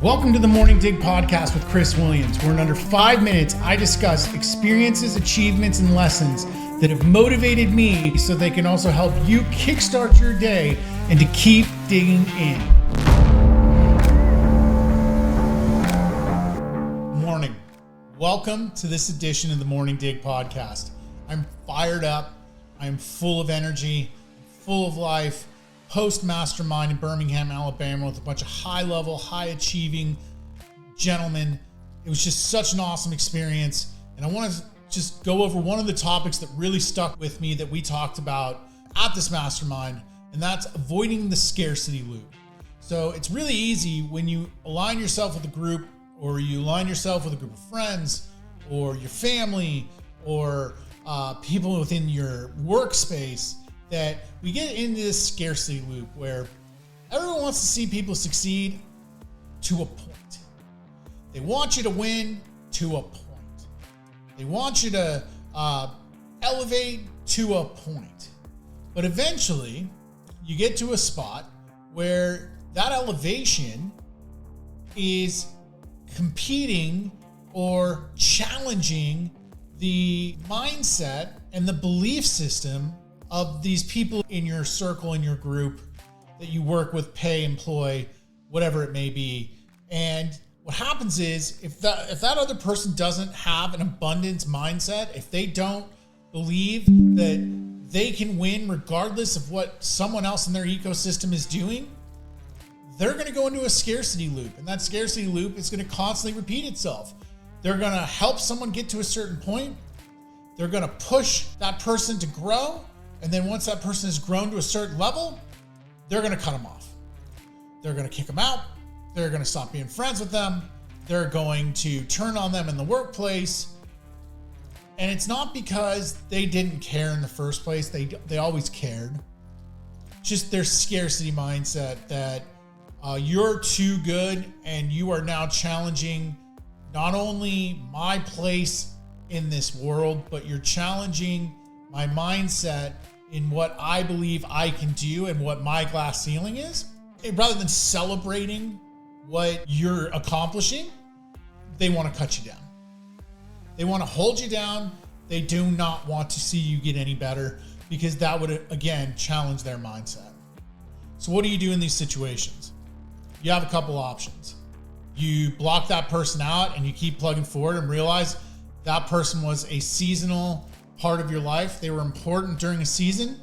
Welcome to the Morning Dig podcast with Chris Williams, where in under 5 minutes, I discuss experiences, achievements, and lessons that have motivated me so they can also help you kickstart your day and to keep digging in. Morning. Welcome to this edition of the Morning Dig podcast. I'm fired up. I'm full of energy, full of life. Post mastermind in Birmingham, Alabama, with a bunch of high-level, high-achieving gentlemen. It was just such an awesome experience. And I want to just go over one of the topics that really stuck with me that we talked about at this mastermind, and that's avoiding the scarcity loop. So it's really easy when you align yourself with a group, or you align yourself with a group of friends, or your family, or people within your workspace, that we get into this scarcity loop where everyone wants to see people succeed to a point. They want you to win to a point. They want you to elevate to a point. But eventually, you get to a spot where that elevation is competing or challenging the mindset and the belief system of these people in your circle, in your group that you work with, pay, employ, whatever it may be. And what happens is if that other person doesn't have an abundance mindset, if they don't believe that they can win regardless of what someone else in their ecosystem is doing, they're going to go into a scarcity loop. And that scarcity loop is going to constantly repeat itself. They're going to help someone get to a certain point. They're going to push that person to grow. And then once that person has grown to a certain level, they're going to cut them off. They're going to kick them out. They're going to stop being friends with them. They're going to turn on them in the workplace. And it's not because they didn't care in the first place. They always cared. Just their scarcity mindset that you're too good and you are now challenging not only my place in this world, but you're challenging my mindset in what I believe I can do and what my glass ceiling is. And rather than celebrating what you're accomplishing, they want to cut you down. They want to hold you down. They do not want to see you get any better because that would, again, challenge their mindset. So what do you do in these situations? You have a couple options. You block that person out and you keep plugging forward and realize that person was a seasonal part of your life. They were important during a season,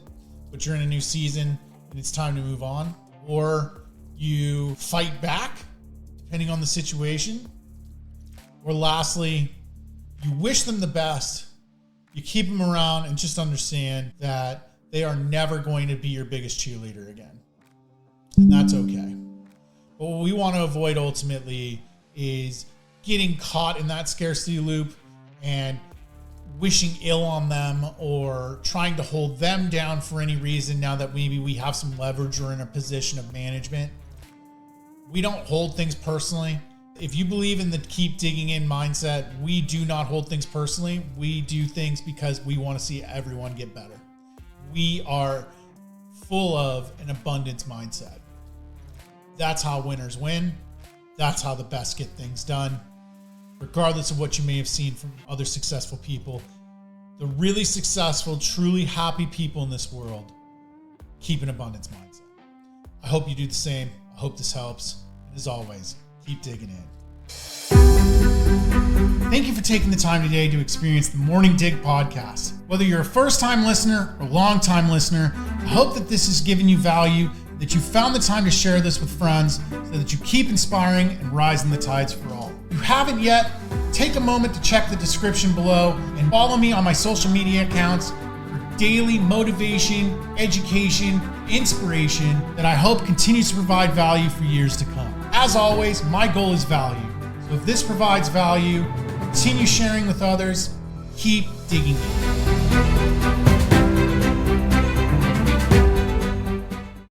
but you're in a new season and it's time to move on. Or you fight back, depending on the situation. Or lastly, you wish them the best. You keep them around and just understand that they are never going to be your biggest cheerleader again. And that's okay. But what we want to avoid ultimately is getting caught in that scarcity loop and wishing ill on them or trying to hold them down for any reason now that maybe we have some leverage or in a position of management. We don't hold things personally. If you believe in the keep digging in mindset, we do not hold things personally. We do things because we want to see everyone get better. We are full of an abundance mindset. That's how winners win. That's how the best get things done. Regardless of what you may have seen from other successful people, the really successful, truly happy people in this world keep an abundance mindset. I hope you do the same. I hope this helps. And as always, keep digging in. Thank you for taking the time today to experience the Morning Dig podcast. Whether you're a first-time listener or long-time listener, I hope that this has given you value, that you found the time to share this with friends so that you keep inspiring and rising the tides for all. If you haven't yet, take a moment to check the description below and follow me on my social media accounts for daily motivation, education, inspiration that I hope continues to provide value for years to come. As always, my goal is value. So if this provides value, continue sharing with others, keep digging in.